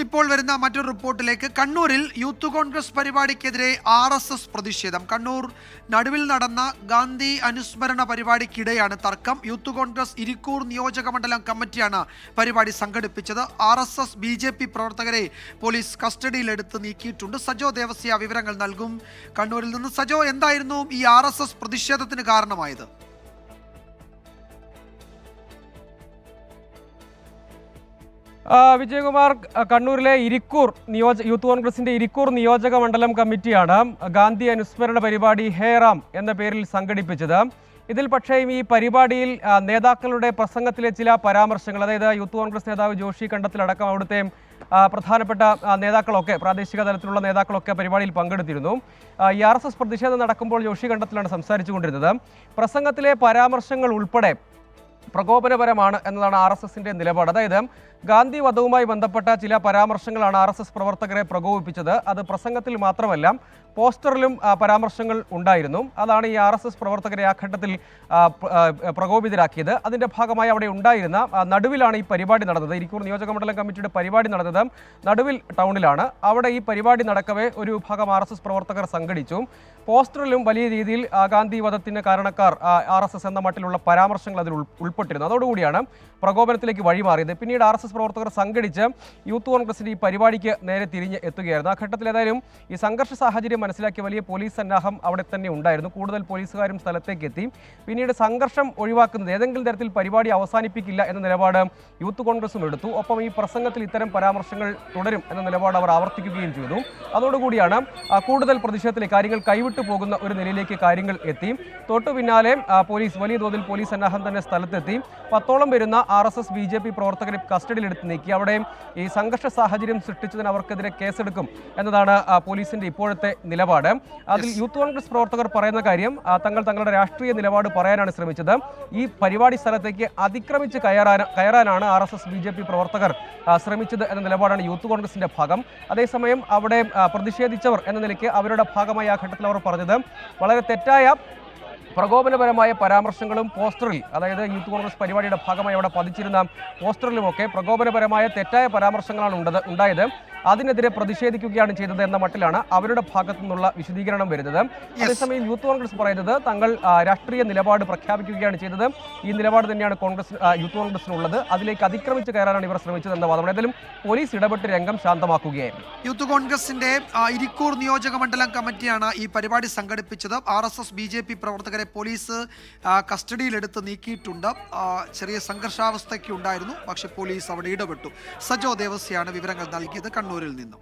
ഇപ്പോൾ വരുന്ന മറ്റൊരു റിപ്പോർട്ടിലേക്ക്. കണ്ണൂരിൽ യൂത്ത് കോൺഗ്രസ് പരിപാടിക്കെതിരെ RSS പ്രതിഷേധം. കണ്ണൂർ നടുവിൽ നടന്ന ഗാന്ധി അനുസ്മരണ പരിപാടിക്കിടെയാണ് തർക്കം. യൂത്ത് കോൺഗ്രസ് ഇരിക്കൂർ നിയോജക മണ്ഡലം കമ്മിറ്റിയാണ് പരിപാടി സംഘടിപ്പിച്ചത്. RSS BJP പ്രവർത്തകരെ പോലീസ് കസ്റ്റഡിയിലെടുത്ത് നീക്കിയിട്ടുണ്ട്. സജോ ദേവസ്യ വിവരങ്ങൾ നൽകും കണ്ണൂരിൽ നിന്ന്. സജോ, എന്തായിരുന്നു ഈ RSS പ്രതിഷേധത്തിന് കാരണമായത്? വിജയകുമാർ, കണ്ണൂരിലെ യൂത്ത് കോൺഗ്രസിന്റെ ഇരിക്കൂർ നിയോജക മണ്ഡലം കമ്മിറ്റിയാണ് ഗാന്ധി അനുസ്മരണ പരിപാടി ഹേറാം എന്ന പേരിൽ സംഘടിപ്പിച്ചത്. ഇതിൽ പക്ഷേ ഈ പരിപാടിയിൽ നേതാക്കളുടെ പ്രസംഗത്തിലെ ചില പരാമർശങ്ങൾ, അതായത് യൂത്ത് കോൺഗ്രസ് നേതാവ് ജോഷി കണ്ടത്തിലടക്കം അവിടുത്തെ പ്രധാനപ്പെട്ട നേതാക്കളൊക്കെ, പ്രാദേശിക തലത്തിലുള്ള നേതാക്കളൊക്കെ പരിപാടിയിൽ പങ്കെടുത്തിരുന്നു. ഈ RSS പ്രതിഷേധം നടക്കുമ്പോൾ ജോഷി കണ്ടത്തിലാണ് സംസാരിച്ചു കൊണ്ടിരുന്നത്. പ്രസംഗത്തിലെ പരാമർശങ്ങൾ ഉൾപ്പെടെ പ്രകോപനപരമാണ് എന്നതാണ് RSSന്റെ നിലപാട്. അതായത് ഗാന്ധി വധവുമായി ബന്ധപ്പെട്ട ചില പരാമർശങ്ങളാണ് RSS പ്രവർത്തകരെ പ്രകോപിപ്പിച്ചത്. അത് പ്രസംഗത്തിൽ മാത്രമല്ല, പോസ്റ്ററിലും പരാമർശങ്ങൾ ഉണ്ടായിരുന്നു. അതാണ് ഈ RSS പ്രവർത്തകരെ ആ ഘട്ടത്തിൽ പ്രകോപിതരാക്കിയത്. അതിൻ്റെ ഭാഗമായി അവിടെ ഉണ്ടായിരുന്ന നടുവിലാണ് ഈ പരിപാടി നടന്നത്. ഇരിക്കൂർ നിയോജക മണ്ഡലം കമ്മിറ്റിയുടെ പരിപാടി നടന്നത് നടുവിൽ ടൗണിലാണ്. അവിടെ ഈ പരിപാടി നടക്കവേ ഒരു വിഭാഗം RSS പ്രവർത്തകർ സംഘടിച്ചു. പോസ്റ്ററിലും വലിയ രീതിയിൽ ഗാന്ധി വധത്തിന് കാരണക്കാർ RSS എന്ന മട്ടിലുള്ള പരാമർശങ്ങൾ അതിൽ ഉൾപ്പെട്ടിരുന്നു. അതോടുകൂടിയാണ് പ്രകോപനത്തിലേക്ക് വഴിമാറിയത്. പിന്നീട് RSS പ്രവർത്തകർ സംഘടിച്ച് യൂത്ത് കോൺഗ്രസിന്റെ ഈ പരിപാടിക്ക് നേരെ തിരിഞ്ഞ് എത്തുകയായിരുന്നു. ആ ഘട്ടത്തിൽ ഏതായാലും ഈ സംഘർഷ സാഹചര്യം മനസ്സിലാക്കിയ വലിയ പോലീസ് സന്നാഹം അവിടെ തന്നെ ഉണ്ടായിരുന്നു. കൂടുതൽ പോലീസുകാരും സ്ഥലത്തേക്ക് എത്തി. പിന്നീട് സംഘർഷം ഒഴിവാക്കുന്നത്, ഏതെങ്കിലും തരത്തിൽ പരിപാടി അവസാനിപ്പിക്കില്ല എന്ന നിലപാട് യൂത്ത് കോൺഗ്രസും എടുത്തു. ഒപ്പം ഈ പ്രസംഗത്തിൽ ഇത്തരം പരാമർശങ്ങൾ തുടരും എന്ന നിലപാട് അവർ ആവർത്തിക്കുകയും ചെയ്തു. അതോടുകൂടിയാണ് കൂടുതൽ പ്രതിഷേധത്തിലെ കാര്യങ്ങൾ കൈവിട്ടു പോകുന്ന ഒരു നിലയിലേക്ക് കാര്യങ്ങൾ എത്തി. തൊട്ടു പിന്നാലെ പോലീസ്, വലിയ തോതിൽ പോലീസ് സന്നാഹം തന്നെ സ്ഥലത്തെത്തി. 10ഓളം വരുന്ന RSS BJP പ്രവർത്തകരെ കസ്റ്റഡിയിലെടുത്ത് നീക്കി. അവിടെ ഈ സംഘർഷ സാഹചര്യം സൃഷ്ടിച്ചതിന് അവർക്കെതിരെ കേസെടുക്കും എന്നതാണ് പോലീസിന്റെ ഇപ്പോഴത്തെ നിലപാട്. അതിൽ യൂത്ത് കോൺഗ്രസ് പ്രവർത്തകർ പറയുന്ന കാര്യം, തങ്ങളുടെ രാഷ്ട്രീയ നിലപാട് പറയാനാണ് ശ്രമിച്ചത്. ഈ പരിപാടി സ്ഥലത്തേക്ക് അതിക്രമിച്ച് കയറാനാണ് RSS BJP പ്രവർത്തകർ ശ്രമിച്ചത് എന്ന നിലപാടാണ് യൂത്ത് കോൺഗ്രസിന്റെ ഭാഗം. അതേസമയം അവിടെ പ്രതിഷേധിച്ചവർ എന്ന നിലയ്ക്ക് അവരുടെ ഭാഗമായി ആ ഘട്ടത്തിൽ അവർ പറഞ്ഞത് വളരെ തെറ്റായ പ്രകോപനപരമായ പരാമർശങ്ങളും പോസ്റ്ററിൽ, അതായത് യൂത്ത് കോൺഗ്രസ് പരിപാടിയുടെ ഭാഗമായി അവിടെ പതിച്ചിരുന്ന പോസ്റ്ററിലുമൊക്കെ പ്രകോപനപരമായ തെറ്റായ പരാമർശങ്ങളാണ് ഉണ്ടായത്. അതിനെതിരെ പ്രതിഷേധിക്കുകയാണ് ചെയ്തത് എന്ന മട്ടിലാണ് അവരുടെ ഭാഗത്തു നിന്നുള്ള വിശദീകരണം വരുന്നത്. അതേസമയം യൂത്ത് കോൺഗ്രസ് പറയുന്നത് തങ്ങൾ രാഷ്ട്രീയ നിലപാട് പ്രഖ്യാപിക്കുകയാണ് ചെയ്തത്. ഈ നിലപാട് തന്നെയാണ് യൂത്ത് കോൺഗ്രസിനുള്ളത്. അതിലേക്ക് അതിക്രമിച്ച് കയറാനാണ് ഇവർ ശ്രമിച്ചത് എന്ന വാദം. ഏതായാലും പോലീസ് ഇടപെട്ട് രംഗം ശാന്തമാക്കുകയായിരുന്നു. യൂത്ത് കോൺഗ്രസിന്റെ ഇരിക്കൂർ നിയോജക മണ്ഡലം കമ്മിറ്റിയാണ് ഈ പരിപാടി സംഘടിപ്പിച്ചത്. RSS BJP പ്രവർത്തകരെ പോലീസ് കസ്റ്റഡിയിലെടുത്ത് നീക്കിയിട്ടുണ്ട്. ചെറിയ സംഘർഷാവസ്ഥയ്ക്ക് ഉണ്ടായിരുന്നു, പക്ഷേ പോലീസ് അവിടെ ഇടപെട്ടു. സജോ ദേവസ്യാണ് വിവരങ്ങൾ നൽകിയത് കണ്ണൂരിൽ നിന്നും.